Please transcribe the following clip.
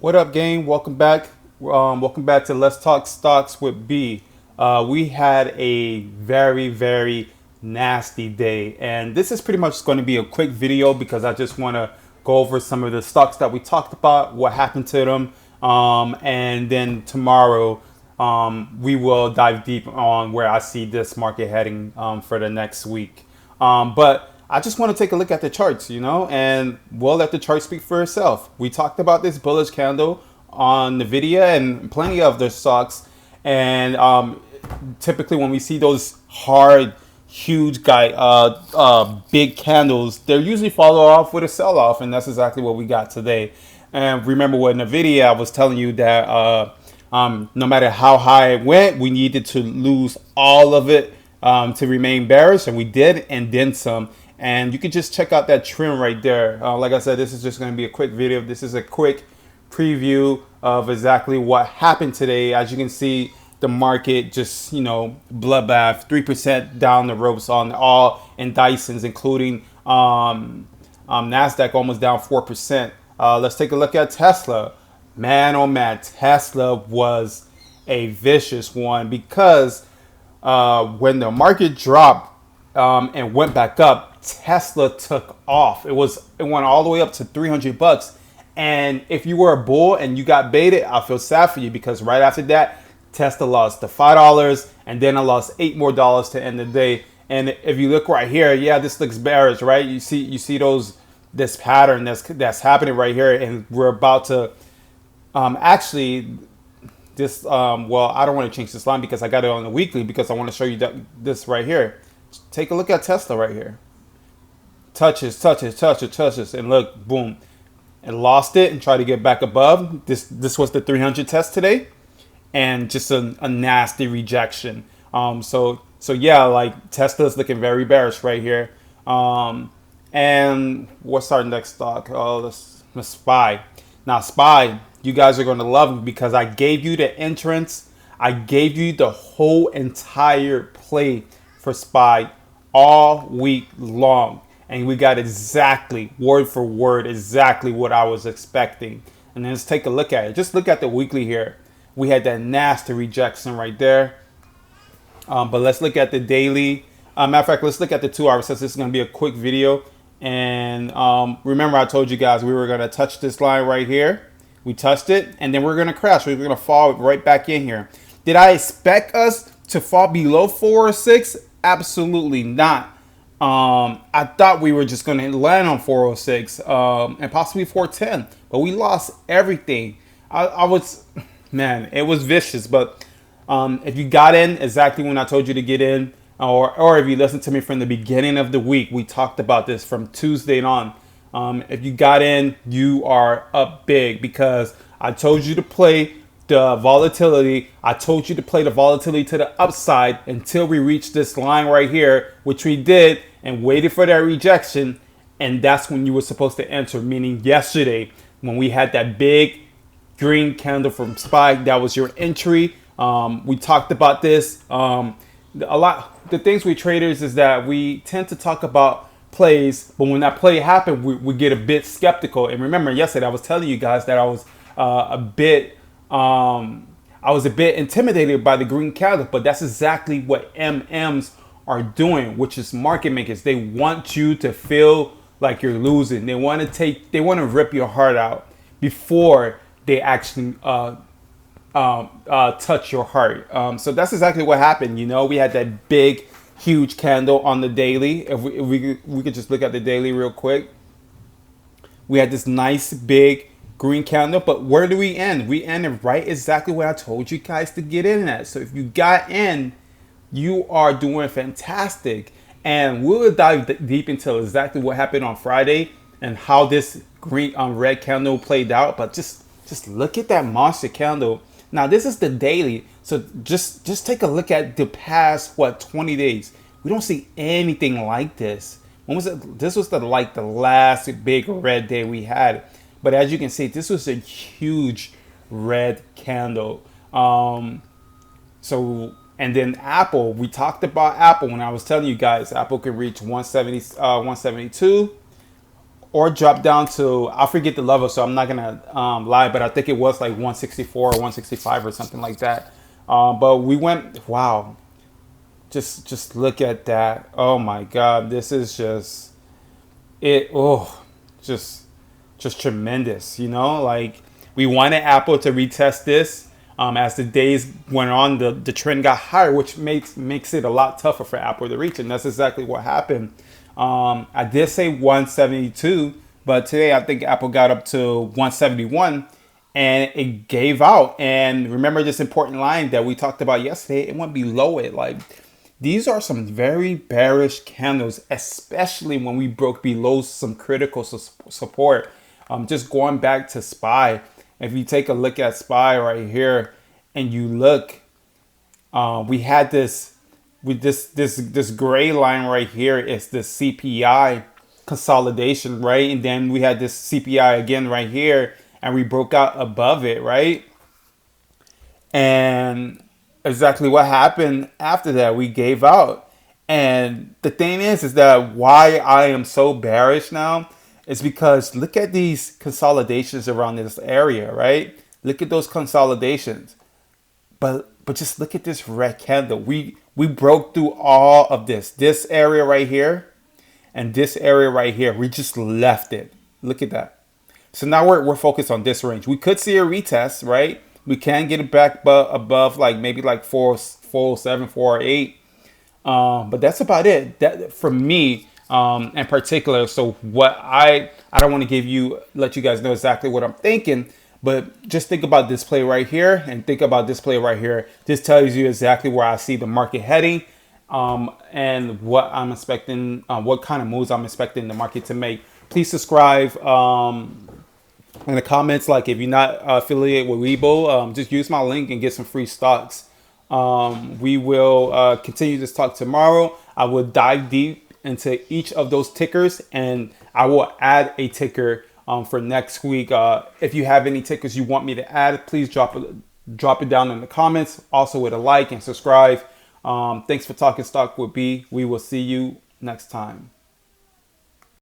What up, gang? Welcome back. Welcome back to Let's Talk Stocks with B. We had a very nasty day, and this is pretty much going to be a quick video because I just want to go over some of the stocks that we talked about, what happened to them, and then tomorrow we will dive deep on where I see this market heading for the next week. But I just want to take a look at the charts, and we'll let the chart speak for itself. We talked about this bullish candle on the video and plenty of the stocks. And typically when we see those hard, huge big candles, they're usually follow off with a sell-off. And that's exactly what we got today. And remember what in the video I was telling you that no matter how high it went, we needed to lose all of it to remain bearish, and we did, and then some. And you can just check out that trend right there. Like I said, this is just going to be a quick video. This is a quick preview of exactly what happened today. As you can see, the market just, bloodbath, 3% down the ropes on all indices, including NASDAQ almost down 4%. Let's take a look at Tesla. Man, oh man, Tesla was a vicious one because when the market dropped and went back up, Tesla took off. It went all the way up to $300. And if you were a bull and you got baited, I feel sad for you because right after that, Tesla lost to $5 and then I lost $8 more to end the day. And if you look right here, yeah, this looks bearish, right? You see this pattern that's happening right here, and we're about to actually this well, I don't want to change this line because I got it on the weekly because I want to show you this right here. Take a look at Tesla right here. Touches, and look, boom, and lost it and tried to get back above. This was the 300 test today, and just a nasty rejection. So yeah, like Tesla's looking very bearish right here. And what's our next stock? Oh, let's SPY. Now SPY, you guys are going to love me because I gave you the entrance. I gave you the whole entire play for SPY all week long. And we got exactly, word for word, exactly what I was expecting. And then let's take a look at it. Just look at the weekly here. We had that nasty rejection right there. But let's look at the daily. Matter of fact, let's look at the 2 hours since this is going to be a quick video. And remember, I told you guys we were going to touch this line right here. We touched it, and then we're going to crash. We're going to fall right back in here. Did I expect us to fall below 406? Absolutely not. I thought we were just going to land on 406 and possibly 410, but we lost everything. Man, it was vicious. But if you got in exactly when I told you to get in, or if you listened to me from the beginning of the week, we talked about this from Tuesday on. If you got in, you are up big because I told you to play the volatility. I told you to play the volatility to the upside until we reached this line right here, which we did, and waited for that rejection. And that's when you were supposed to enter, meaning yesterday when we had that big green candle from SPY. That was your entry. We talked about this a lot. The things we traders is that we tend to talk about plays, but when that play happened, we get a bit skeptical. And remember, yesterday I was telling you guys that I was a bit intimidated by the green candle, but that's exactly what MMs are doing, which is market makers. They want you to feel like you're losing. They want to rip your heart out before they actually touch your heart. So that's exactly what happened. We had that big, huge candle on the daily. If we could just look at the daily real quick. We had this nice big green candle, but where do we end? We ended right exactly where I told you guys to get in at. So if you got in, you are doing fantastic. And we'll dive deep into exactly what happened on Friday and how this green red candle played out. But just look at that monster candle. Now this is the daily, so just take a look at the past 20 days. We don't see anything like this. When was it? This was the last big red day we had. But as you can see, this was a huge red candle. And then Apple, we talked about Apple when I was telling you guys Apple could reach 170, 172. or drop down to, I forget the level, so I'm not gonna lie, but I think it was like 164 or 165 or something like that. But we went, wow, just look at that. Oh my God, this is just it. Oh, just just tremendous. Like we wanted Apple to retest this. As the days went on, the trend got higher, which makes it a lot tougher for Apple to reach, and that's exactly what happened. I did say 172, but today I think Apple got up to 171, and it gave out. And remember this important line that we talked about yesterday, it went below it. Like these are some very bearish candles, especially when we broke below some critical support. Just going back to SPY, if you take a look at SPY right here, and you look, we had this with this gray line right here is the CPI consolidation, right? And then we had this CPI again right here, and we broke out above it, right? And exactly what happened after that, we gave out. And the thing is that why I am so bearish now is because look at these consolidations around this area, right? Look at those consolidations. But just look at this red candle. We broke through all of this area right here, and this area right here. We just left it. Look at that. So now we're focused on this range. We could see a retest, right? We can get it back above like maybe like 407, 408. But that's about it. That for me, in particular. So what I don't want to let you guys know exactly what I'm thinking, but just think about this play right here and think about this play right here. This tells you exactly where I see the market heading, and what I'm expecting, what kind of moves I'm expecting the market to make. Please subscribe. In the comments, like if you're not affiliated with Weibo, just use my link and get some free stocks. We will continue this talk tomorrow. I will dive deep into each of those tickers, and I will add a ticker for next week. If you have any tickers you want me to add, please drop it down in the comments. Also with a like and subscribe. Thanks for talking stock with B. We will see you next time.